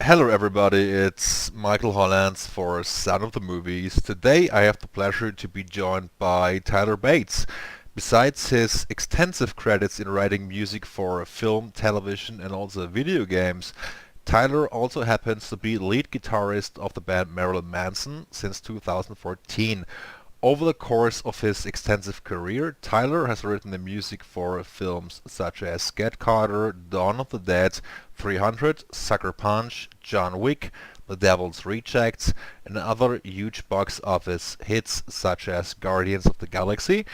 Hello everybody, it's Michael Hollands for Sound of the Movies. Today I have the pleasure to be joined by Tyler Bates. Besides his extensive credits in writing music for film, television and also video games, Tyler also happens to be lead guitarist of the band Marilyn Manson since 2014. Over the course of his extensive career, Tyler has written the music for films such as Get Carter, Dawn of the Dead, 300, Sucker Punch, John Wick, The Devil's Rejects, and other huge box office hits such as Guardians of the Galaxy.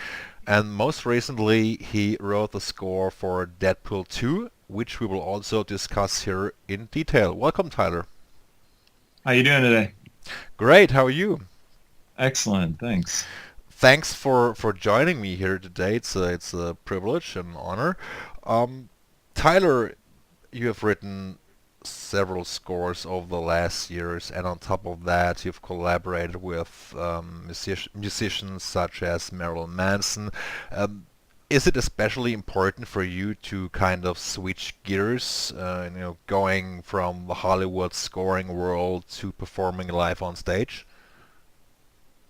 And most recently, he wrote the score for Deadpool 2, which we will also discuss here in detail. Welcome, Tyler. How you doing today? Great, how are you? Excellent, thanks. Thanks for joining me here today. It's a privilege and honor. Um, Tyler, you have written several scores over the last years, and on top of that, you've collaborated with musicians such as Marilyn Manson. Um, is it especially important for you to kind of switch gears, going from the Hollywood scoring world to performing live on stage?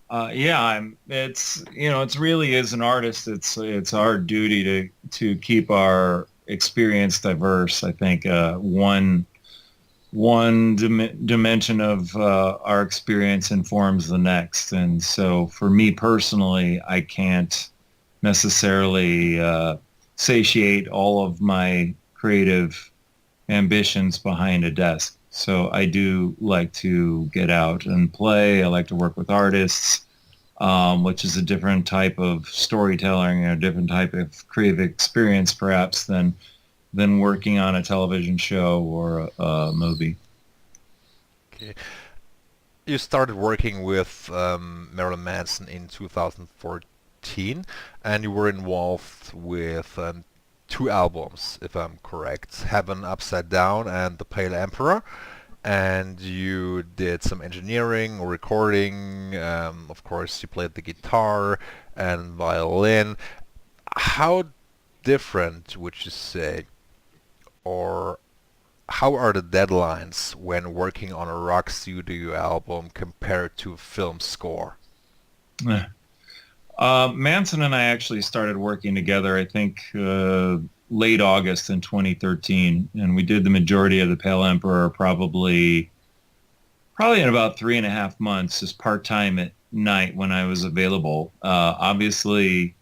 Yeah, it's really as an artist, it's our duty to keep our experience diverse. I think one dimension of our experience informs the next, and so for me personally, I can't necessarily satiate all of my creative ambitions behind a desk. So I do like to get out and play. I like to work with artists, which is a different type of storytelling and a different type of creative experience, perhaps, than working on a television show or a movie. Okay. You started working with Marilyn Manson in 2014, and you were involved with two albums, if I'm correct, Heaven Upside Down and The Pale Emperor. And you did some engineering, recording. Of course, you played the guitar and violin. How different would you say, or how are the deadlines when working on a rock studio album compared to a film score? Manson and I actually started working together, I think, late August in 2013, and we did the majority of The Pale Emperor probably in about 3.5 months, just part-time at night when I was available. Obviously,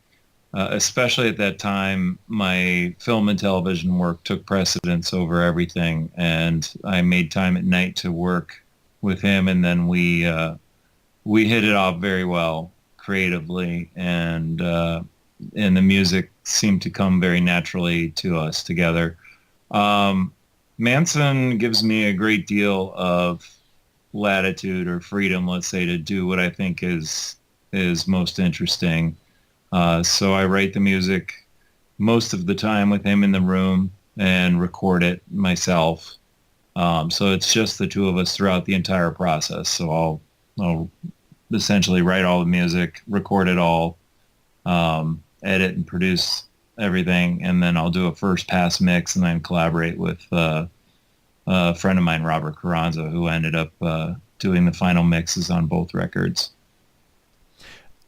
especially at that time, my film and television work took precedence over everything, and I made time at night to work with him, and then we hit it off very well creatively, and the music seemed to come very naturally to us together. Um, Manson gives me a great deal of latitude or freedom, let's say, to do what I think is most interesting. So I write the music most of the time with him in the room and record it myself. So it's just the two of us throughout the entire process. So I'll essentially write all the music, record it all, edit and produce everything, and then I'll do a first pass mix and then collaborate with a friend of mine, Robert Carranza, who ended up doing the final mixes on both records.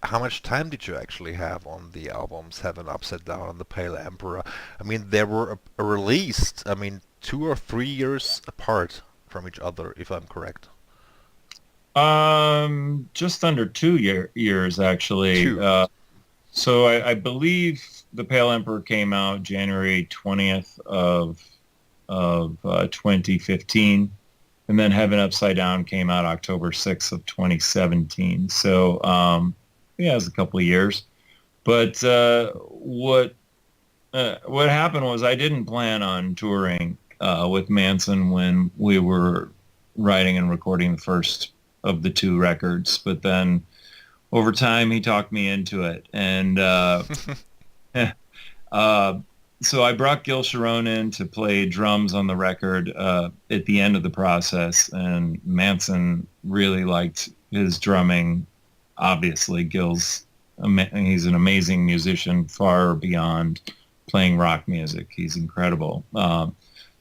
How much time did you actually have on the albums Heaven Upside Down and The Pale Emperor? I mean, they were released, 2 or 3 years apart from each other, if I'm correct. Just under 2 years actually. Two. So I believe The Pale Emperor came out January 20th of 2015, and then Heaven Upside Down came out October 6th of 2017. So yeah, it was a couple of years. But what happened was I didn't plan on touring with Manson when we were writing and recording the first of the two records, but then over time he talked me into it, and uh, so I brought Gil Sharon in to play drums on the record at the end of the process, and Manson really liked his drumming. Obviously, he's an amazing musician, far beyond playing rock music. He's incredible.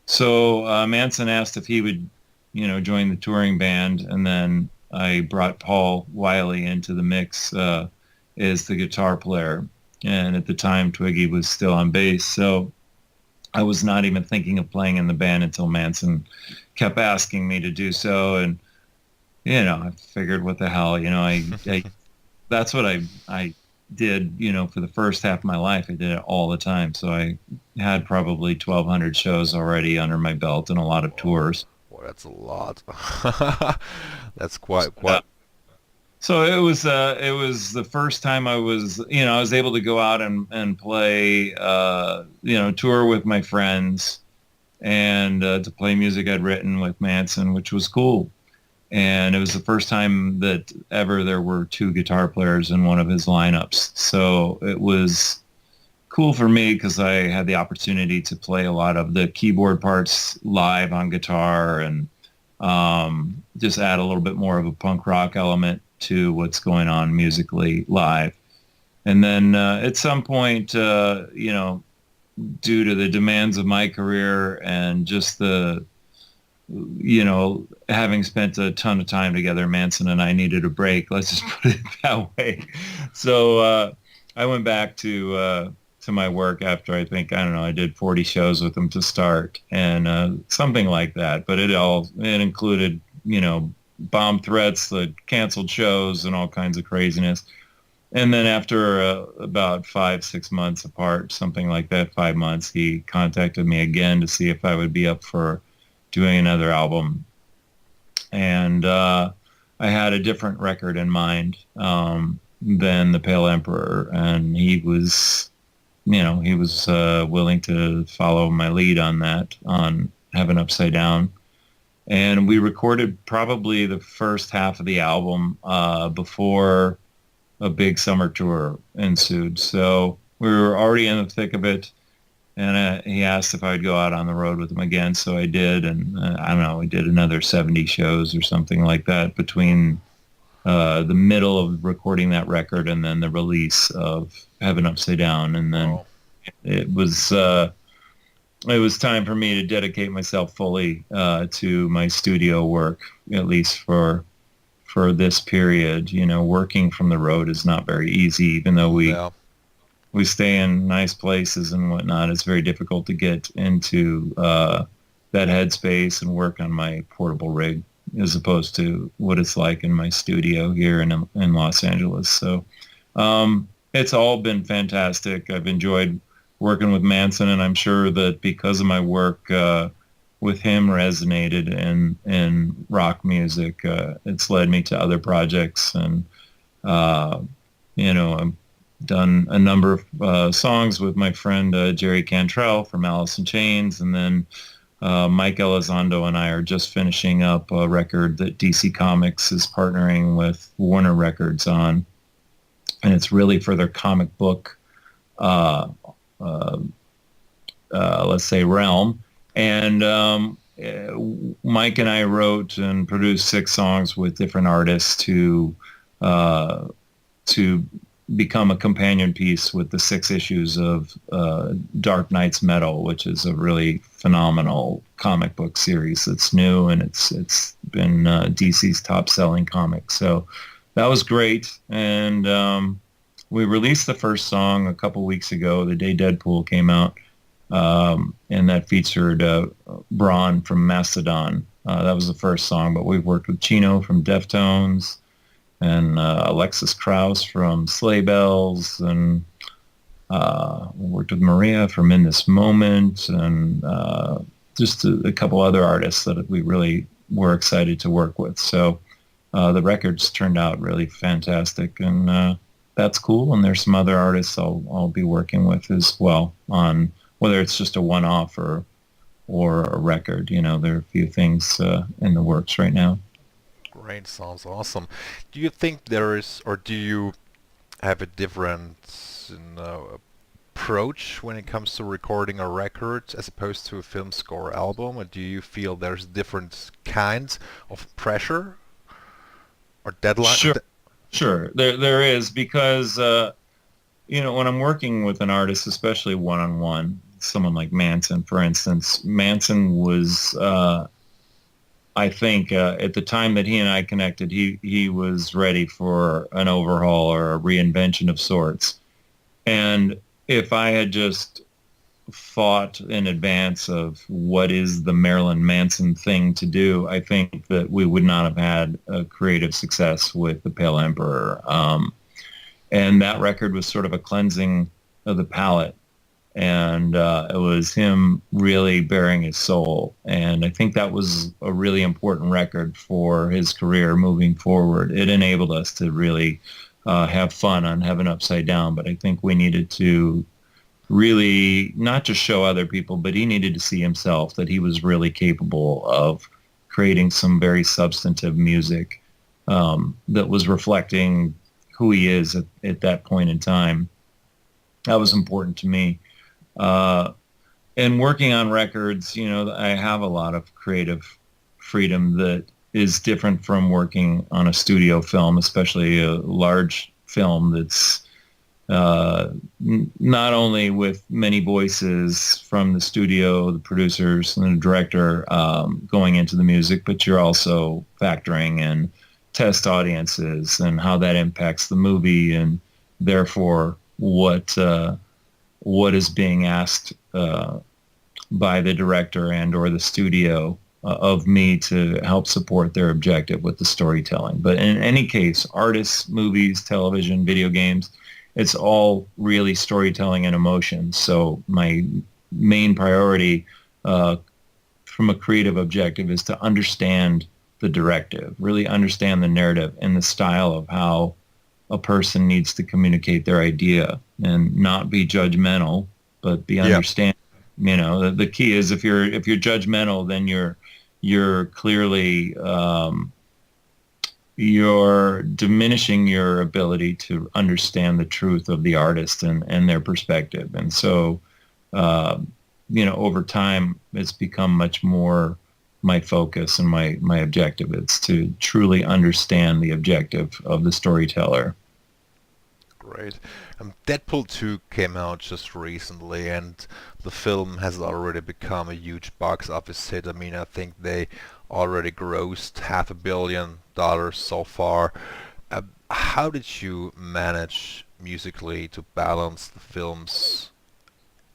So Manson asked if he would joined the touring band, and then I brought Paul Wiley into the mix as the guitar player. And at the time, Twiggy was still on bass, so I was not even thinking of playing in the band until Manson kept asking me to do so. And I figured, what the hell, I that's what I did, for the first half of my life. I did it all the time. So I had probably 1,200 shows already under my belt and a lot of tours. Well, that's a lot. That's quite Uh, quite. so it was the first time I was able to go out and play, tour with my friends and to play music I'd written with Manson, which was cool. And it was the first time that ever there were two guitar players in one of his lineups. So it was cool for me because I had the opportunity to play a lot of the keyboard parts live on guitar and just add a little bit more of a punk rock element to what's going on musically live. And then at some point, due to the demands of my career and just having spent a ton of time together, Manson and I needed a break. Let's just put it that way. So I went back to my work after I did 40 shows with him to start and something like that. But it included, bomb threats, the canceled shows and all kinds of craziness. And then after about 5-6 months apart, something like that, 5 months, he contacted me again to see if I would be up for doing another album. And I had a different record in mind than The Pale Emperor. And he was willing to follow my lead on that, on Heaven Upside Down. And we recorded probably the first half of the album before a big summer tour ensued. So we were already in the thick of it. And he asked if I'd go out on the road with him again. So I did. And I don't know, we did another 70 shows or something like that between the middle of recording that record and then the release of Heaven Upside Down. And then it was time for me to dedicate myself fully to my studio work, at least for this period. Working from the road is not very easy, even though we stay in nice places and whatnot. It's very difficult to get into that headspace and work on my portable rig as opposed to what it's like in my studio here in Los Angeles. So it's all been fantastic. I've enjoyed working with Manson, and I'm sure that because of my work with him resonated in rock music, it's led me to other projects. And, I've done a number of songs with my friend Jerry Cantrell from Alice in Chains, and then Mike Elizondo and I are just finishing up a record that DC Comics is partnering with Warner Records on, and it's really for their comic book, let's say, realm. And Mike and I wrote and produced 6 songs with different artists to become a companion piece with the 6 issues of Dark Knight's Metal, which is a really phenomenal comic book series that's new, and it's been DC's top-selling comic. So that was great. And we released the first song a couple weeks ago, the day Deadpool came out, and that featured Braun from Mastodon. That was the first song, but we've worked with Chino from Deftones, and Alexis Krauss from Sleigh Bells, and we worked with Maria from In This Moment, and just a couple other artists that we really were excited to work with. So the records turned out really fantastic, and that's cool. And there's some other artists I'll be working with as well, on whether it's just a one-off or a record. There are a few things in the works right now. Great, sounds awesome. Do you think there is, or do you have a different approach when it comes to recording a record as opposed to a film score album? Or do you feel there's different kinds of pressure or deadline? Sure. There is, because when I'm working with an artist, especially one-on-one, someone like Manson, for instance, Manson was I think at the time that he and I connected, he was ready for an overhaul or a reinvention of sorts. And if I had just thought in advance of what is the Marilyn Manson thing to do, I think that we would not have had a creative success with The Pale Emperor. And that record was sort of a cleansing of the palate. And it was him really bearing his soul. And I think that was a really important record for his career moving forward. It enabled us to really have fun on Heaven Upside Down. But I think we needed to really not just show other people, but he needed to see himself that he was really capable of creating some very substantive music that was reflecting who he is at that point in time. That was important to me. And working on records, I have a lot of creative freedom that is different from working on a studio film, especially a large film that's not only with many voices from the studio, the producers, and the director going into the music, but you're also factoring in test audiences and how that impacts the movie, and therefore what is being asked by the director and or the studio of me to help support their objective with the storytelling. But in any case, artists, movies, television, video games, it's all really storytelling and emotion. So my main priority from a creative objective is to understand the directive, really understand the narrative and the style of how a person needs to communicate their idea, and not be judgmental, but be understanding. The key is if you're judgmental, then you're clearly you're diminishing your ability to understand the truth of the artist and their perspective. And so, over time, it's become much more my focus and my objective. It's to truly understand the objective of the storyteller. Great. Deadpool 2 came out just recently, and the film has already become a huge box office hit. I mean, I think they already grossed $500 million so far. How did you manage musically to balance the film's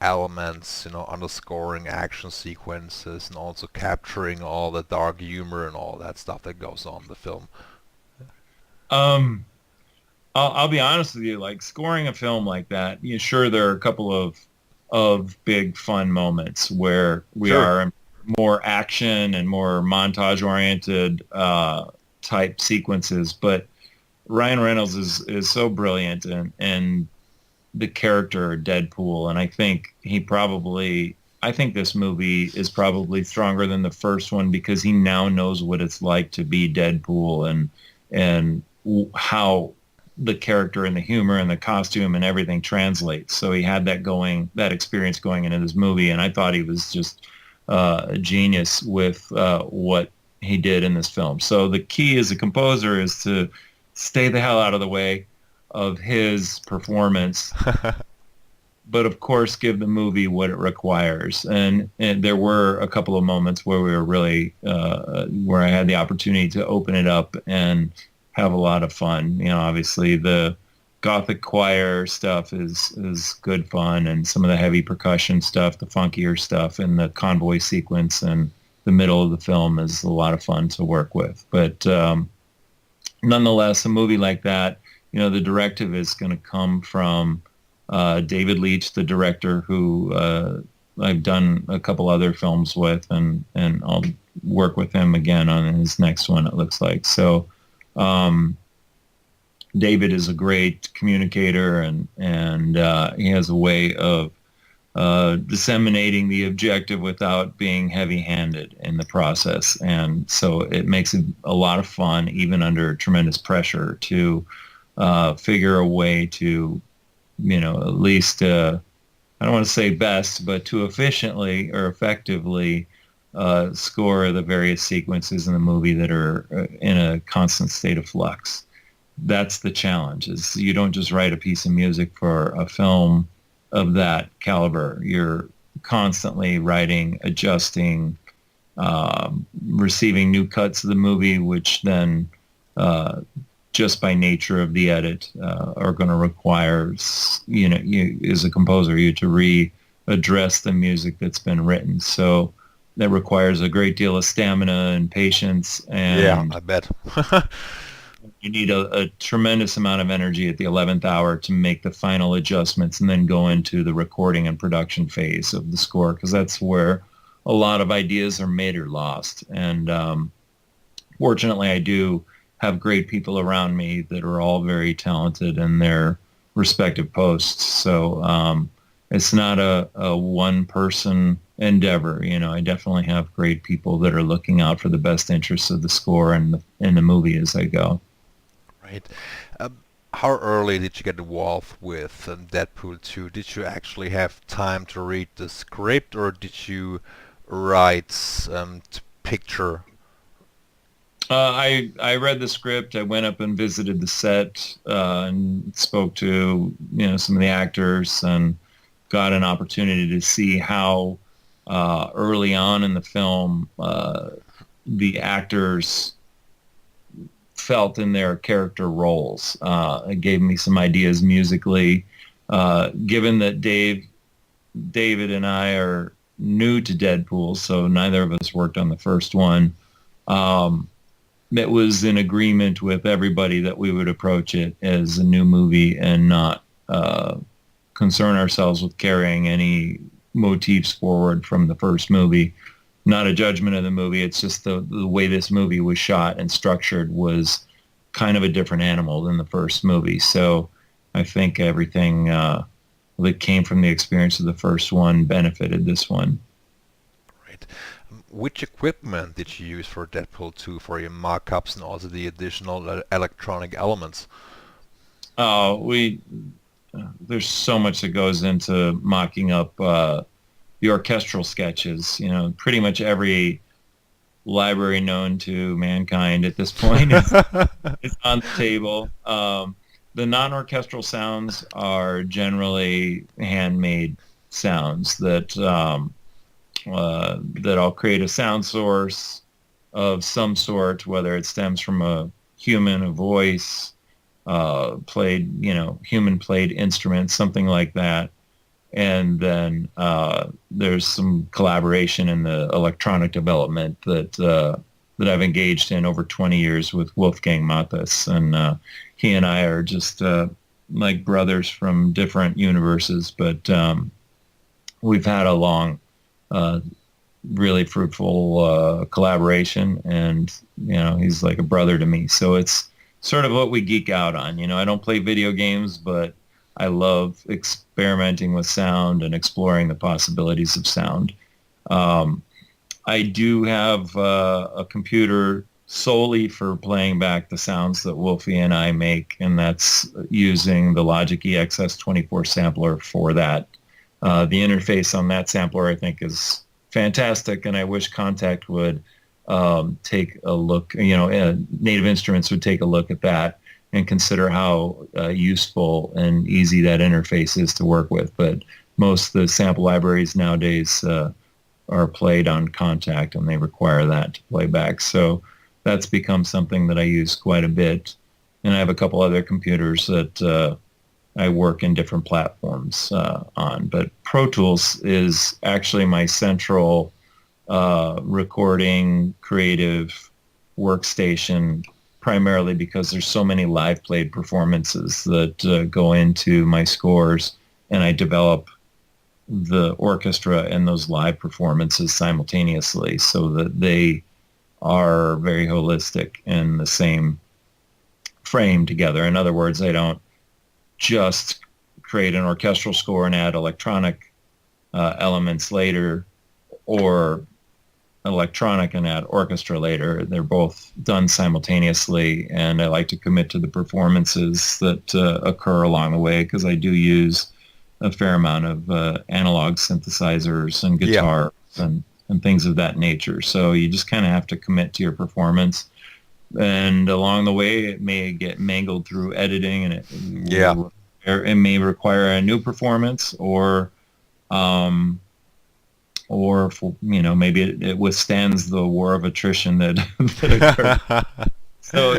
elements, underscoring action sequences and also capturing all the dark humor and all that stuff that goes on in the film? I'll be honest with you, like scoring a film like that, sure, there are a couple of big fun moments where we are in more action and more montage oriented type sequences, but Ryan Reynolds is so brilliant and the character Deadpool, and I think this movie is probably stronger than the first one because he now knows what it's like to be Deadpool and how the character and the humor and the costume and everything translates. So he had that experience going into this movie, and I thought he was just a genius with what he did in this film. So the key as a composer is to stay the hell out of the way of his performance, but of course give the movie what it requires. And there were a couple of moments where we were really, where I had the opportunity to open it up and have a lot of fun. Obviously the Gothic choir stuff is good fun, and some of the heavy percussion stuff, the funkier stuff, and the convoy sequence and the middle of the film is a lot of fun to work with. But nonetheless, a movie like that, the directive is going to come from David Leitch, the director who I've done a couple other films with, and I'll work with him again on his next one, it looks like. So David is a great communicator, and he has a way of disseminating the objective without being heavy-handed in the process. And so it makes it a lot of fun, even under tremendous pressure, to figure a way to, at least, I don't want to say best, but to efficiently or effectively score the various sequences in the movie that are in a constant state of flux. That's the challenge, is you don't just write a piece of music for a film of that caliber. You're constantly writing, adjusting, receiving new cuts of the movie, which then just by nature of the edit are going to require, you as a composer, you to readdress the music that's been written. So that requires a great deal of stamina and patience, Yeah, and I bet. you need a tremendous amount of energy at the 11th hour to make the final adjustments and then go into the recording and production phase of the score, because that's where a lot of ideas are made or lost. And fortunately, I do have great people around me that are all very talented in their respective posts. So it's not a one-person endeavor. I definitely have great people that are looking out for the best interests of the score and the movie as I go. Right. How early did you get involved with Deadpool 2? Did you actually have time to read the script, or did you write to picture? I read the script. I went up and visited the set and spoke to some of the actors and got an opportunity to see how early on in the film the actors felt in their character roles. It gave me some ideas musically. Given that David and I are new to Deadpool, so neither of us worked on the first one. It was in agreement with everybody that we would approach it as a new movie and not concern ourselves with carrying any motifs forward from the first movie. Not a judgment of the movie. It's just the way this movie was shot and structured was kind of a different animal than the first movie. So I think everything that came from the experience of the first one benefited this one. Right. Which equipment did you use for Deadpool 2 for your mock-ups and also the additional electronic elements? We There's so much that goes into mocking up the orchestral sketches. Pretty much every library known to mankind at this point is on the table. The non-orchestral sounds are generally handmade sounds that I'll create a sound source of some sort, whether it stems from a human, a voice, human played instruments, something like that. And then there's some collaboration in the electronic development that I've engaged in over 20 years with Wolfgang Mathis. And he and I are just like brothers from different universes, but we've had a long, really fruitful collaboration, and he's like a brother to me. So it's sort of what we geek out on. I don't play video games, but I love experimenting with sound and exploring the possibilities of sound. I do have a computer solely for playing back the sounds that Wolfie and I make, and that's using the Logic EXS24 sampler for that. The interface on that sampler, I think, is fantastic, and I wish Contact would take a look, Native Instruments would take a look at that and consider how useful and easy that interface is to work with. But most of the sample libraries nowadays are played on Contact, and they require that to play back. So that's become something that I use quite a bit. And I have a couple other computers that I work in different platforms on. But Pro Tools is actually my central recording creative workstation, primarily because there's so many live played performances that go into my scores, and I develop the orchestra and those live performances simultaneously so that they are very holistic in the same frame together. In other words, I don't just create an orchestral score and add electronic elements later, or electronic and add orchestra later. They're both done simultaneously, and I like to commit to the performances that occur along the way, because I do use a fair amount of analog synthesizers and guitar and things of that nature. So you just kind of have to commit to your performance, and along the way it may get mangled through editing, and it may require a new performance, or or for, maybe it withstands the war of attrition that that occurred. So,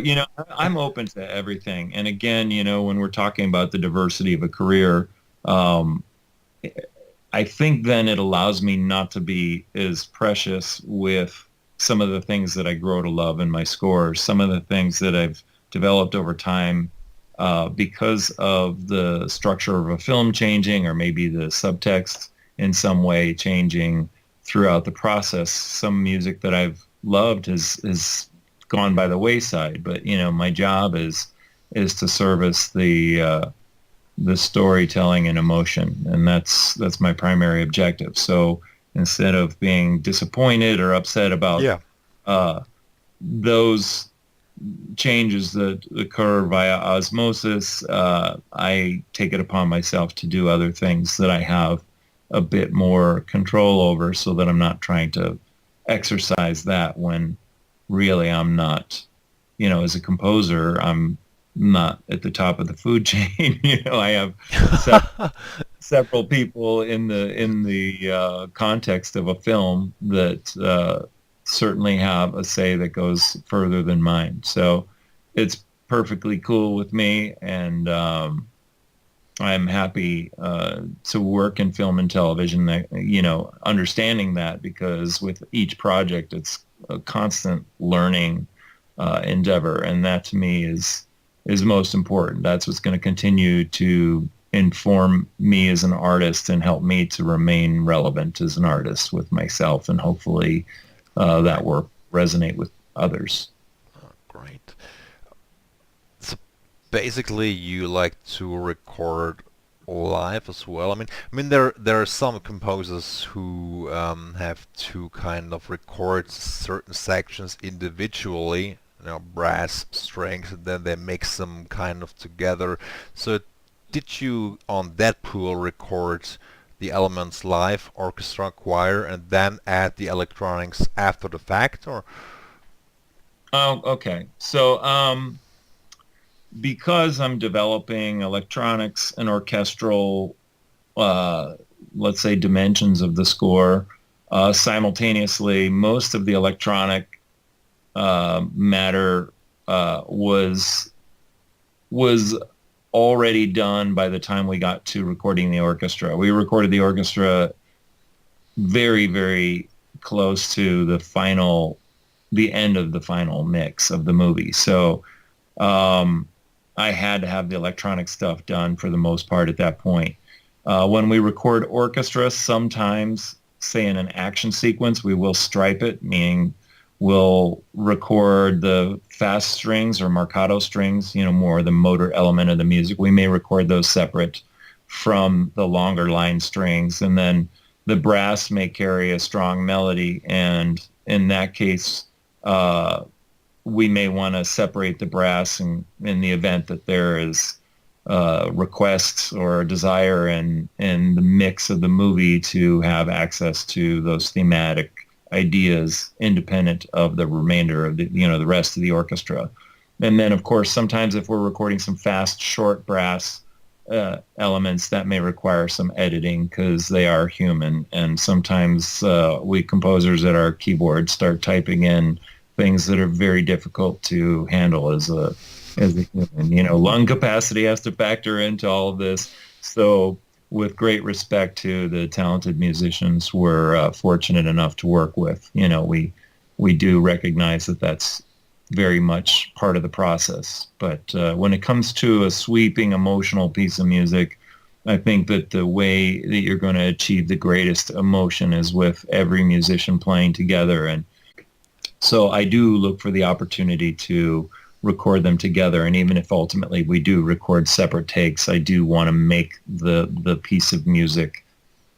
I'm open to everything. And again, when we're talking about the diversity of a career, um, I think then it allows me not to be as precious with some of the things that I grow to love in my scores, some of the things that I've developed over time because of the structure of a film changing, or maybe the subtext in some way changing throughout the process. Some music that I've loved has gone by the wayside, but my job is to service the storytelling and emotion, and that's my primary objective. So instead of being disappointed or upset about Yeah. those changes that occur via osmosis, I take it upon myself to do other things that I have a bit more control over, so that I'm not trying to exercise that when really I'm not, as a composer, I'm not at the top of the food chain. I have several people in the context of a film that certainly have a say that goes further than mine. So it's perfectly cool with me, and I'm happy to work in film and television. Understanding that, because with each project, it's a constant learning endeavor, and that to me is most important. That's what's going to continue to inform me as an artist and help me to remain relevant as an artist with myself, and hopefully that work resonate with others. Great. So basically, you like to record live as well. I mean, there are some composers who have to kind of record certain sections individually, brass, strings, and then they mix them kind of together. So did you on Deadpool record the elements live, orchestra, choir, and then add the electronics after the fact, or? Oh, okay. So because I'm developing electronics and orchestral, uh, let's say, dimensions of the score, simultaneously, most of the electronic matter was already done by the time we got to recording the orchestra. We recorded the orchestra very, very close to the end of the final mix of the movie. So I had to have the electronic stuff done for the most part at that point. When we record orchestra, sometimes, say in an action sequence, we will stripe it, meaning we'll record the fast strings or marcato strings, more the motor element of the music. We may record those separate from the longer line strings, and then the brass may carry a strong melody, and in that case, we may want to separate the brass in the event that there is requests or a desire in the mix of the movie to have access to those thematic ideas independent of the remainder of the rest of the orchestra. And then, of course, sometimes if we're recording some fast, short brass elements, that may require some editing because they are human. And sometimes we composers at our keyboard start typing in things that are very difficult to handle as a human. Lung capacity has to factor into all of this. So with great respect to the talented musicians we're fortunate enough to work with, we do recognize that that's very much part of the process. But when it comes to a sweeping emotional piece of music, I think that the way that you're going to achieve the greatest emotion is with every musician playing together. And so I do look for the opportunity to record them together. And even if ultimately we do record separate takes, I do want to make the piece of music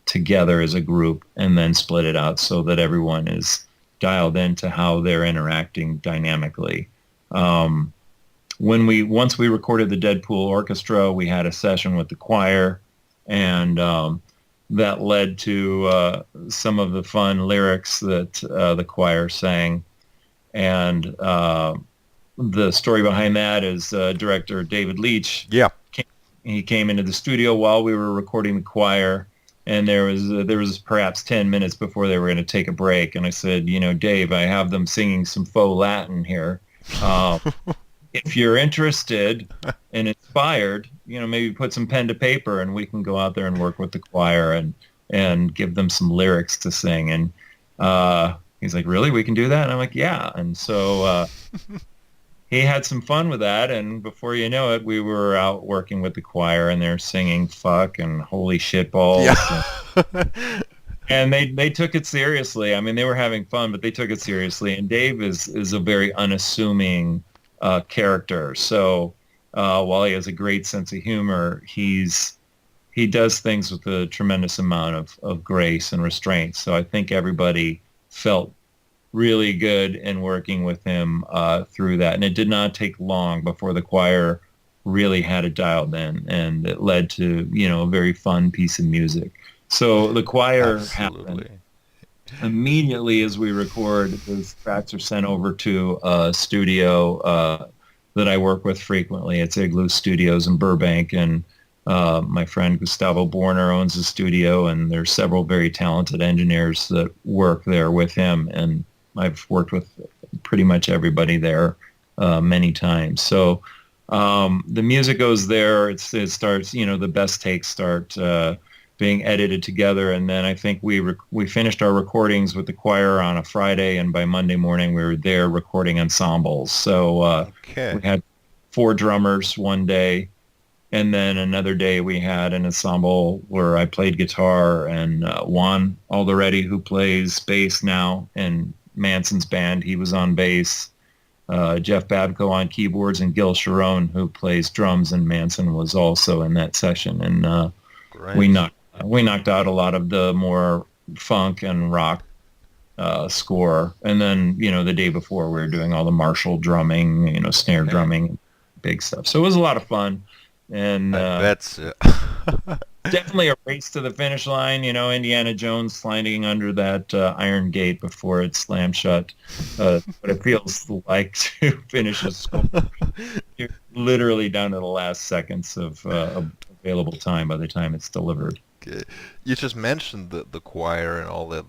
together as a group and then split it out so that everyone is dialed into how they're interacting dynamically. Once we recorded the Deadpool orchestra, we had a session with the choir, and that led to some of the fun lyrics that the choir sang. And the story behind that is director David Leitch. Yeah. He came into the studio while we were recording the choir, and there was perhaps 10 minutes before they were going to take a break, and I said, Dave, I have them singing some faux Latin here. Um, if you're interested and inspired, maybe put some pen to paper and we can go out there and work with the choir and give them some lyrics to sing. And he's like, really? We can do that? And I'm like, yeah. And so he had some fun with that. And before you know it, we were out working with the choir and they're singing fuck and holy shit balls. Yeah. And they took it seriously. I mean, they were having fun, but they took it seriously. And Dave is a very unassuming character. So while he has a great sense of humor, he does things with a tremendous amount of grace and restraint. So I think everybody felt really good in working with him through that. And it did not take long before the choir really had it dialed in, and it led to, a very fun piece of music. So the choir Absolutely. happened immediately as we record. Those tracks are sent over to a studio that I work with frequently. It's Igloo Studios in Burbank, and my friend Gustavo Borner owns the studio, and there's several very talented engineers that work there with him, and I've worked with pretty much everybody there many times. So the music goes there. It starts, the best takes start being edited together, and then I think we finished our recordings with the choir on a Friday, and by Monday morning we were there recording ensembles. So Okay. we had 4 drummers one day, and then another day we had an ensemble where I played guitar, and Juan Alderete, who plays bass now in Manson's band, he was on bass. Jeff Babko on keyboards, and Gil Sharon, who plays drums in Manson, was also in that session. And we Great. knocked out a lot of the more funk and rock score. And then, the day before we were doing all the Marshall drumming, snare Okay. drumming, big stuff. So it was a lot of fun. And I bet. definitely a race to the finish line. Indiana Jones sliding under that iron gate before it slammed shut. What it feels like to finish a score. You're literally down to the last seconds of available time by the time it's delivered. Okay. You just mentioned the choir and all the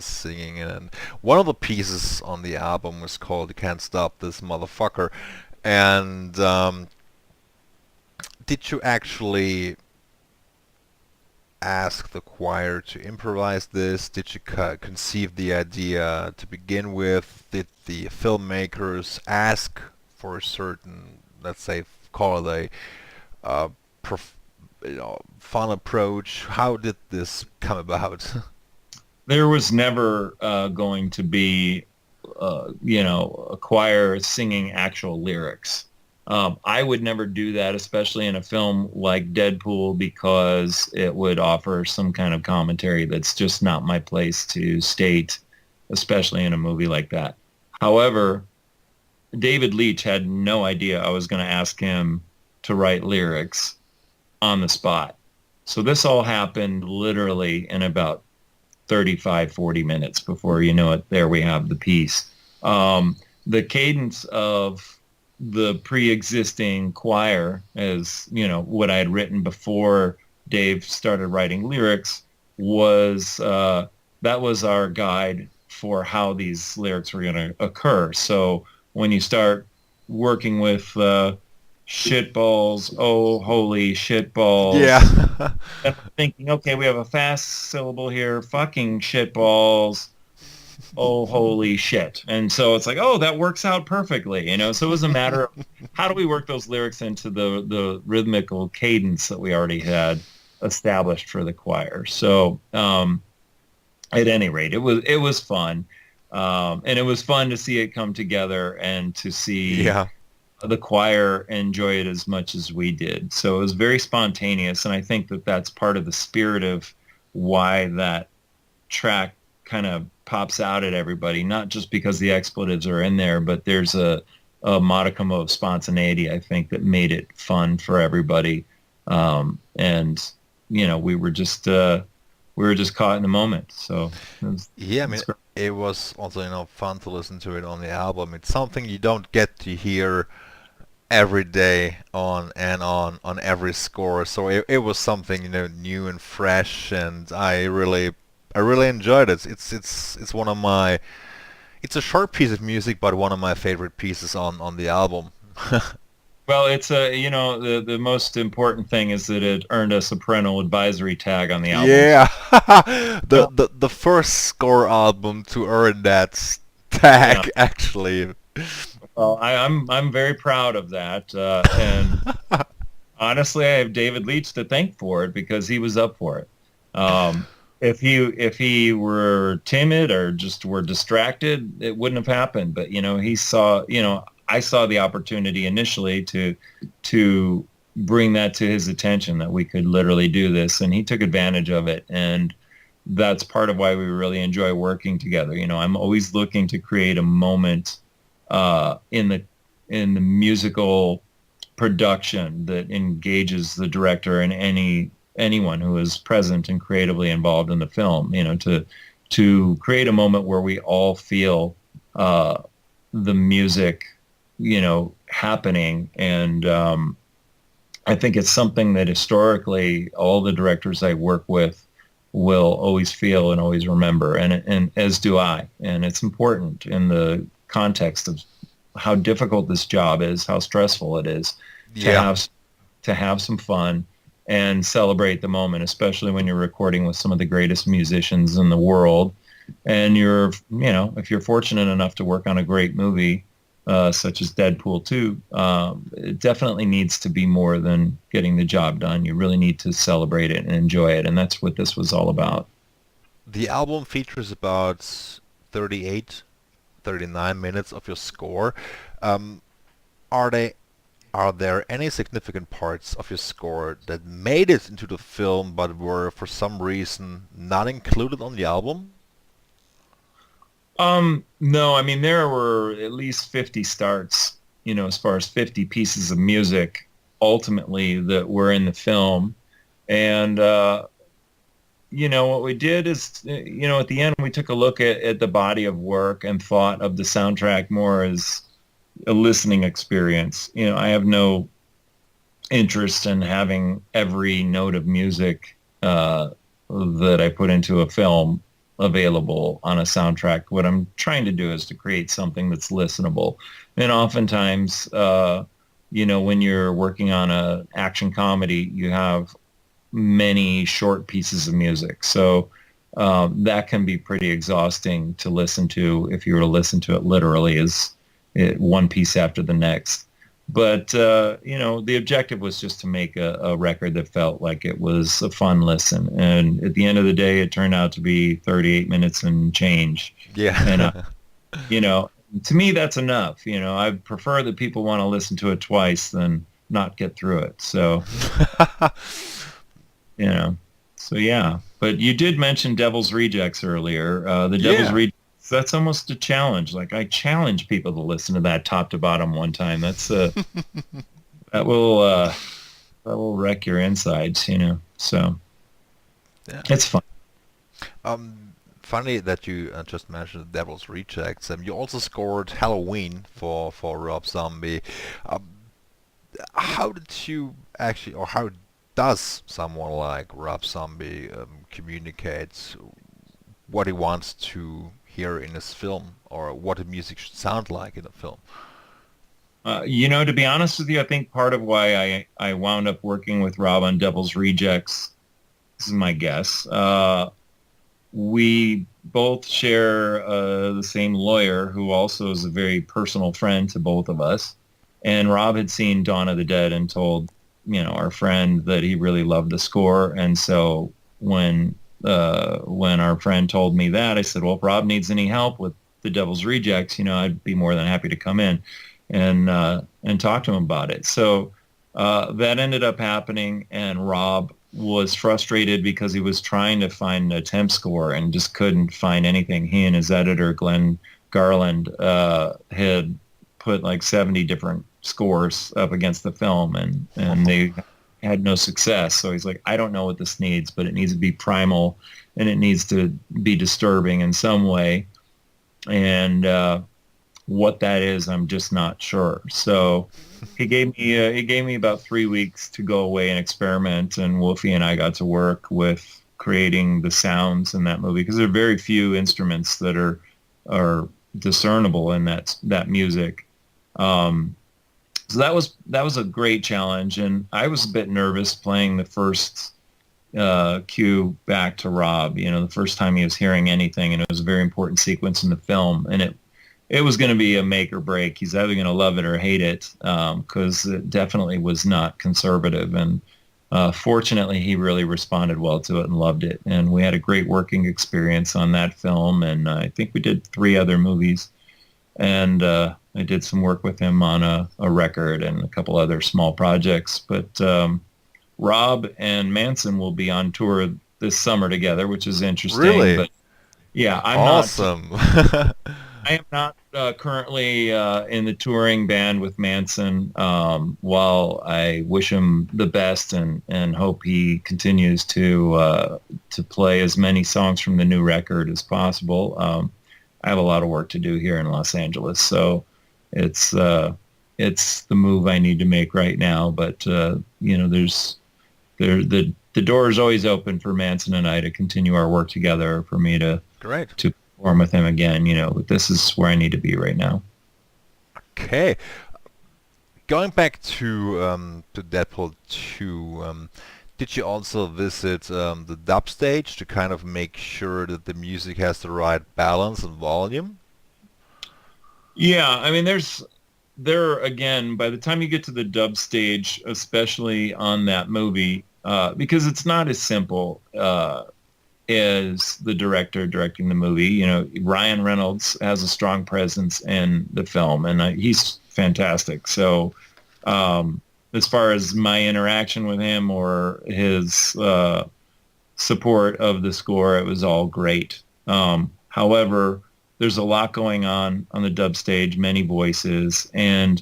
singing, and one of the pieces on the album was called "You Can't Stop This Motherfucker." And did you actually ask the choir to improvise this? Did you conceive the idea to begin with? Did the filmmakers ask for a certain, let's say, call it a prof- fun approach? How did this come about? There was never going to be, a choir singing actual lyrics. I would never do that, especially in a film like Deadpool, because it would offer some kind of commentary that's just not my place to state, especially in a movie like that. However, David Leitch had no idea I was going to ask him to write lyrics on the spot. So this all happened literally in about 35, 40 minutes before you know it. There we have the piece. The cadence of the pre-existing choir, as what I had written before Dave started writing lyrics, was that was our guide for how these lyrics were going to occur. So when you start working with shitballs, oh holy shitballs, Yeah. and I'm thinking, okay, we have a fast syllable here, fucking shitballs, oh holy shit. And so it's like, oh, that works out perfectly. So it was a matter of how do we work those lyrics into the rhythmical cadence that we already had established for the choir. So at any rate, it was fun. And it was fun to see it come together and to see Yeah. the choir enjoy it as much as we did. So it was very spontaneous, and I think that that's part of the spirit of why that track kind of pops out at everybody, not just because the expletives are in there, but there's a modicum of spontaneity, I think, that made it fun for everybody. And we were just caught in the moment. So Yeah, I mean, it's great. it was also, fun to listen to it on the album. It's something you don't get to hear every day on every score. So it was something, new and fresh, and I really enjoyed it. It's one of my it's a short piece of music, but one of my favorite pieces on the album. Well, it's the most important thing is that it earned us a parental advisory tag on the album. Yeah, the, So, the the first score album to earn that yeah. tag, actually. Well, I'm very proud of that, and honestly, I have David Leitch to thank for it because he was up for it. If he were timid or just were distracted, it wouldn't have happened. But he saw, I saw the opportunity initially to bring that to his attention that we could literally do this, and he took advantage of it. And that's part of why we really enjoy working together. I'm always looking to create a moment in the musical production that engages the director and anyone who is present and creatively involved in the film. To create a moment where we all feel the music, happening. And I think it's something that historically all the directors I work with will always feel and always remember, and as do I. And it's important in the context of how difficult this job is, how stressful it is to Yeah. have some fun and celebrate the moment, especially when you're recording with some of the greatest musicians in the world. And if you're fortunate enough to work on a great movie, such as Deadpool 2, it definitely needs to be more than getting the job done. You really need to celebrate it and enjoy it. And that's what this was all about. The album features about 38, 39 minutes of your score. Um, are they are there any significant parts of your score that made it into the film but were for some reason not included on the album? No, I mean, there were at least 50 starts, as far as 50 pieces of music ultimately that were in the film. And, what we did is, at the end, we took a look at the body of work and thought of the soundtrack more as a listening experience. I have no interest in having every note of music that I put into a film available on a soundtrack. What I'm trying to do is to create something that's listenable. And oftentimes, when you're working on a action comedy, you have many short pieces of music. So that can be pretty exhausting to listen to if you were to listen to it literally as one piece after the next. But, the objective was just to make a record that felt like it was a fun listen. And at the end of the day, it turned out to be 38 minutes and change. And, Yeah. to me, that's enough. I prefer that people want to listen to it twice than not get through it. So, you know, so yeah. But you did mention Devil's Rejects earlier. The Devil's Yeah. Rejects, that's almost a challenge. Like I challenge people to listen to that top to bottom one time. That's that will uh that will wreck your insides. So Yeah. it's fun. Funny that you just mentioned the Devil's Rejects. You also scored Halloween for Rob Zombie. Um, how did you actually, or how does someone like Rob Zombie communicate what he wants to hear in his film, or what the music should sound like in a film? To be honest with you, I think part of why I wound up working with Rob on Devil's Rejects, this is my guess, we both share the same lawyer who also is a very personal friend to both of us. And Rob had seen Dawn of the Dead and told, our friend that he really loved the score. And so when our friend told me that, I said, well, if Rob needs any help with the Devil's Rejects, I'd be more than happy to come in and talk to him about it. So that ended up happening, and Rob was frustrated because he was trying to find a temp score and just couldn't find anything. He and his editor, Glenn Garland, had put like 70 different scores up against the film, and they had no success. So he's like, I don't know what this needs, but it needs to be primal and it needs to be disturbing in some way. And what that is, I'm just not sure. So he gave me about 3 weeks to go away and experiment, and Wolfie and I got to work with creating the sounds in that movie because there are very few instruments that are discernible in that music. Um, so that was a great challenge, and I was a bit nervous playing the first cue back to Rob. You know, the first time he was hearing anything, and it was a very important sequence in the film, and it was going to be a make or break. He's either going to love it or hate it, because it definitely was not conservative. And fortunately, he really responded well to it and loved it. And we had a great working experience on that film. And I think we did 3 other movies. And I did some work with him on a record and a couple other small projects. But Rob and Manson will be on tour this summer together, which is interesting. Really? But yeah, Awesome. I am not currently in the touring band with Manson. While I wish him the best and hope he continues to play as many songs from the new record as possible, I have a lot of work to do here in Los Angeles. So it's the move I need to make right now. But the door is always open for Manson and I to continue our work together. For me to Great. perform with him again. But this is where I need to be right now. Okay. Going back to Deadpool 2, did you also visit the dub stage to kind of make sure that the music has the right balance and volume? Yeah, I mean, there again, by the time you get to the dub stage, especially on that movie, because it's not as simple as the director directing the movie. Ryan Reynolds has a strong presence in the film, and he's fantastic. So as far as my interaction with him or his support of the score, it was all great. However, there's a lot going on the dub stage, many voices, and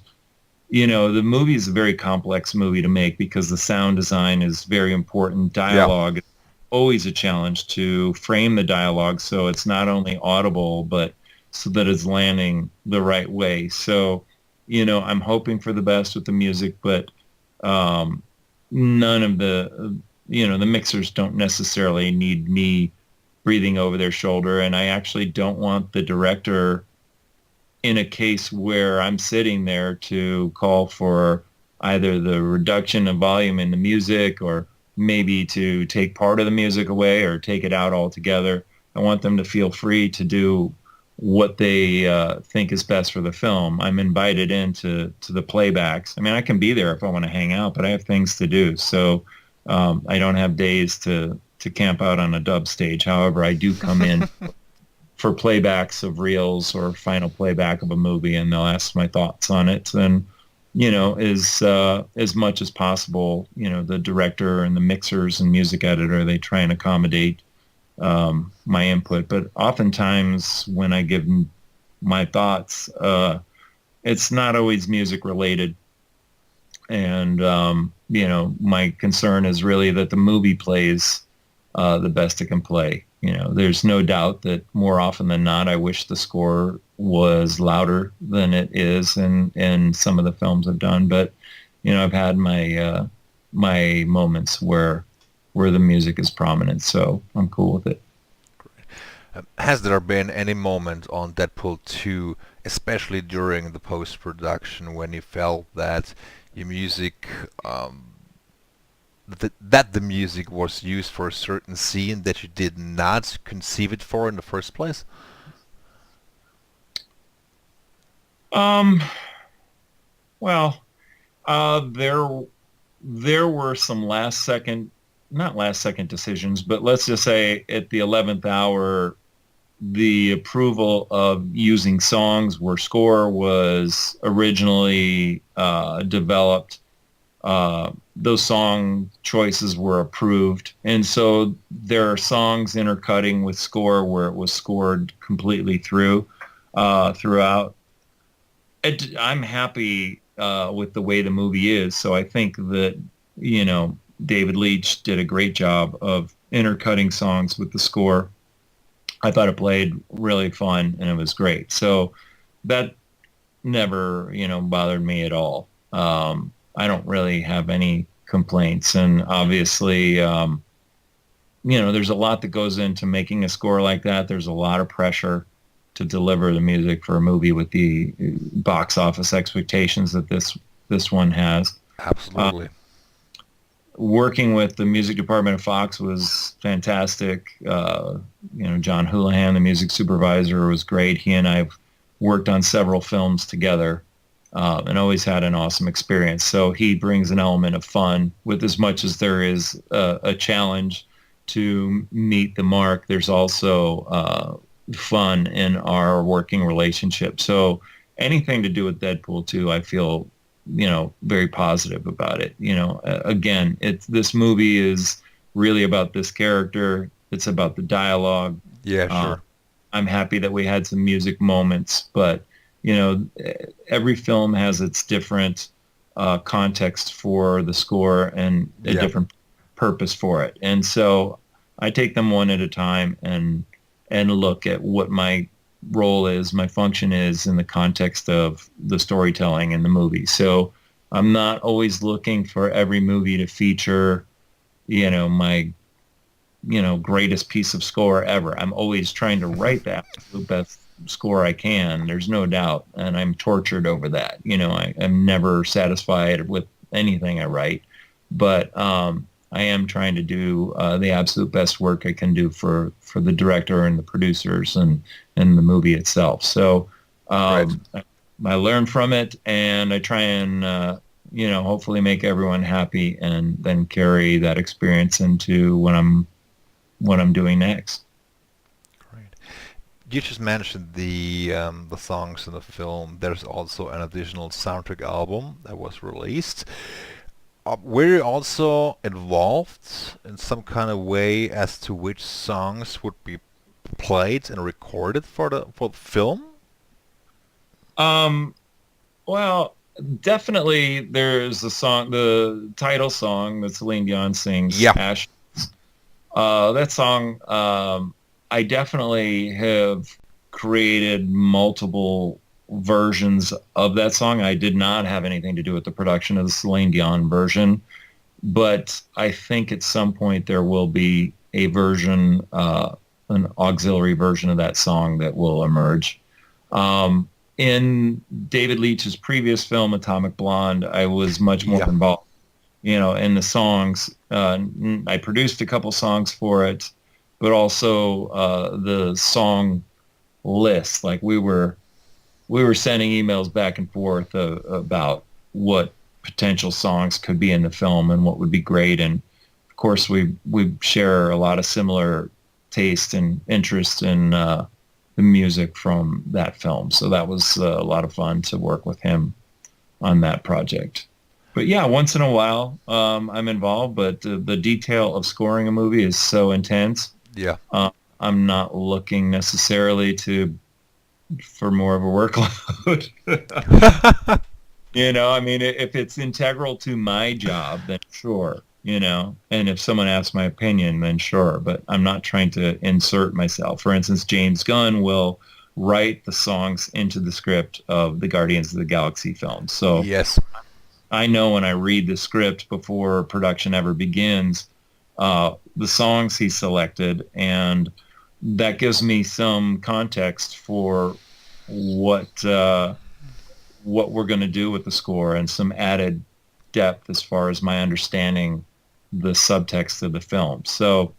the movie is a very complex movie to make because the sound design is very important. Dialogue is always a challenge to frame the dialogue so it's not only audible, but so that it's landing the right way. So, I'm hoping for the best with the music, but none of the mixers don't necessarily need me breathing over their shoulder. And I actually don't want the director in a case where I'm sitting there to call for either the reduction of volume in the music or maybe to take part of the music away or take it out altogether. I want them to feel free to do what they think is best for the film. I'm invited into the playbacks. I mean, I can be there if I want to hang out, but I have things to do. So I don't have days to camp out on a dub stage. However, I do come in for playbacks of reels or final playback of a movie, and they'll ask my thoughts on it. And, as much as possible, the director and the mixers and music editor, they try and accommodate my input. But oftentimes when I give my thoughts, it's not always music related. And, my concern is really that the movie plays the best it can play. There's no doubt that more often than not, I wish the score was louder than it is in some of the films I've done. But, I've had my my moments where the music is prominent, so I'm cool with it. Has there been any moment on Deadpool 2, especially during the post-production, when you felt that your music, that the music was used for a certain scene that you did not conceive it for in the first place? Well, there were some not last second decisions, but let's just say at the 11th hour, the approval of using songs where score was originally developed. Those song choices were approved. And so there are songs intercutting with score where it was scored completely throughout. I'm happy with the way the movie is. So I think that, David Leitch did a great job of intercutting songs with the score. I thought it played really fun and it was great. So that never, bothered me at all. I don't really have any complaints. And obviously, there's a lot that goes into making a score like that. There's a lot of pressure to deliver the music for a movie with the box office expectations that this one has. Absolutely. Working with the music department of Fox was fantastic. John Houlihan, the music supervisor, was great. He and I have worked on several films together and always had an awesome experience. So he brings an element of fun with as much as there is a challenge to meet the mark. There's also fun in our working relationship. So anything to do with Deadpool 2, I feel, very positive about it. Again, this movie is really about this character. It's about the dialogue. Yeah, sure. I'm happy that we had some music moments, but every film has its different context for the score and a different purpose for it. And so I take them one at a time and look at what my role is, my function is in the context of the storytelling in the movie. So I'm not always looking for every movie to feature, my, greatest piece of score ever. I'm always trying to write the absolute best score I can. There's no doubt. And I'm tortured over that. I'm never satisfied with anything I write, but I am trying to do the absolute best work I can do for the director and the producers and the movie itself. So Right. I learn from it, and I try and hopefully make everyone happy, and then carry that experience into what I'm doing next. Great. You just mentioned the songs in the film. There's also an additional soundtrack album that was released. Were you also involved in some kind of way as to which songs would be played and recorded for the film? Um, well, definitely there's the title song that Celine Dion sings, Yeah. Ash. That song, I definitely have created multiple versions of that song. I did not have anything to do with the production of the Celine Dion version, but I think at some point there will be a version, an auxiliary version of that song that will emerge. In David Leitch's previous film, Atomic Blonde, I was much more Yeah. involved, in the songs. I produced a couple songs for it, but also the song list. Like we were sending emails back and forth about what potential songs could be in the film and what would be great. And of course, we share a lot of similar taste and interest in the music from that film. So that was a lot of fun to work with him on that project. But yeah, once in a while I'm involved, but the detail of scoring a movie is so intense. Yeah. I'm not looking necessarily for more of a workload. I mean, if it's integral to my job, then sure, and if someone asks my opinion, then sure, but I'm not trying to insert myself. For instance, James Gunn will write the songs into the script of the Guardians of the Galaxy film. So Yes. I know when I read the script before production ever begins, the songs he selected, and that gives me some context for what we're going to do with the score, and some added depth as far as my understanding the subtext of the film. So,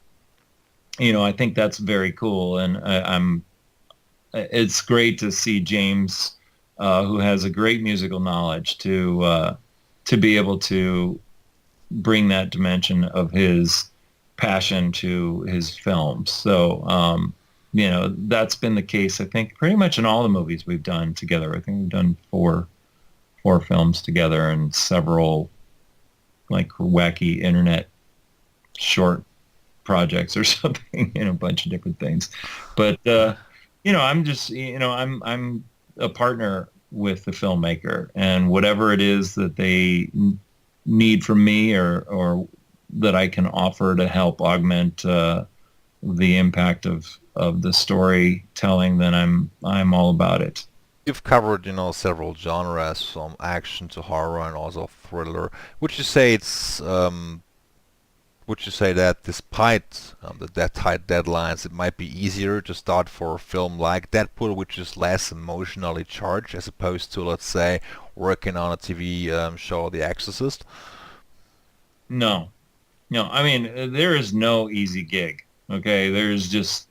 I think that's very cool, and it's great to see James, who has a great musical knowledge, to be able to bring that dimension of his passion to his films. So, that's been the case, I think, pretty much in all the movies we've done together. I think we've done four films together, and several like wacky internet short projects or something, a bunch of different things. But, I'm just, I'm a partner with the filmmaker, and whatever it is that they need from me or that I can offer to help augment the impact of the storytelling, then I'm all about it. You've covered, several genres from action to horror and also thriller. Would you say it's would you say that despite that tight deadlines, it might be easier to start for a film like Deadpool, which is less emotionally charged, as opposed to, let's say, working on a TV show, The Exorcist? No, no. I mean, there is no easy gig. Okay, there's just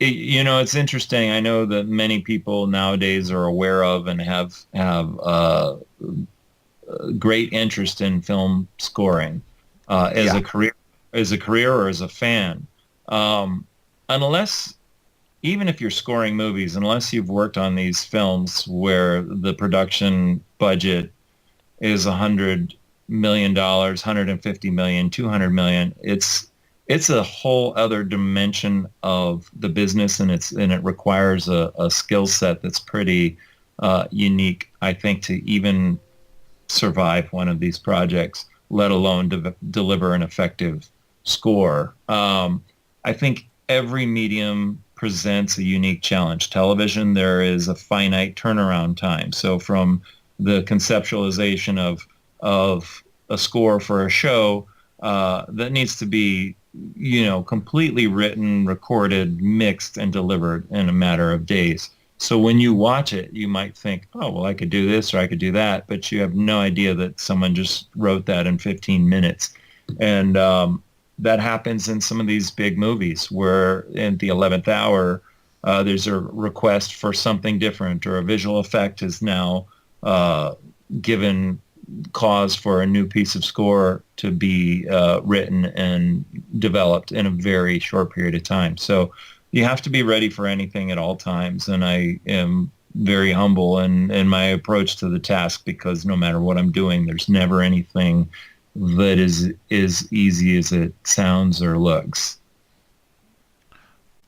it's interesting. I know that many people nowadays are aware of and have great interest in film scoring as Yeah. a career or as a fan. Um, unless even if you're scoring movies, unless you've worked on these films where the production budget is $100 million, 150 million, 200 million, it's a whole other dimension of the business, and it requires a skill set that's pretty unique, I think, to even survive one of these projects, let alone deliver an effective score. I think every medium presents a unique challenge. Television, there is a finite turnaround time. So from the conceptualization of a score for a show that needs to be, completely written, recorded, mixed, and delivered in a matter of days. So when you watch it, you might think, oh, well, I could do this or I could do that, but you have no idea that someone just wrote that in 15 minutes. And that happens in some of these big movies where in the 11th hour, there's a request for something different, or a visual effect is now given cause for a new piece of score to be written and developed in a very short period of time. So you have to be ready for anything at all times. And I am very humble in my approach to the task, because no matter what I'm doing, there's never anything that is as easy as it sounds or looks.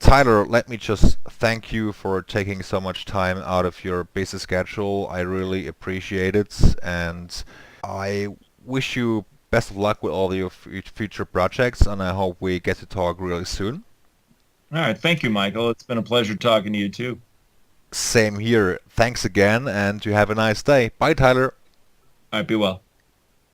Tyler, let me just thank you for taking so much time out of your busy schedule. I really appreciate it, and I wish you best of luck with all your future projects, and I hope we get to talk really soon. All right. Thank you, Michael. It's been a pleasure talking to you too. Same here. Thanks again, and you have a nice day. Bye, Tyler. All right. Be well.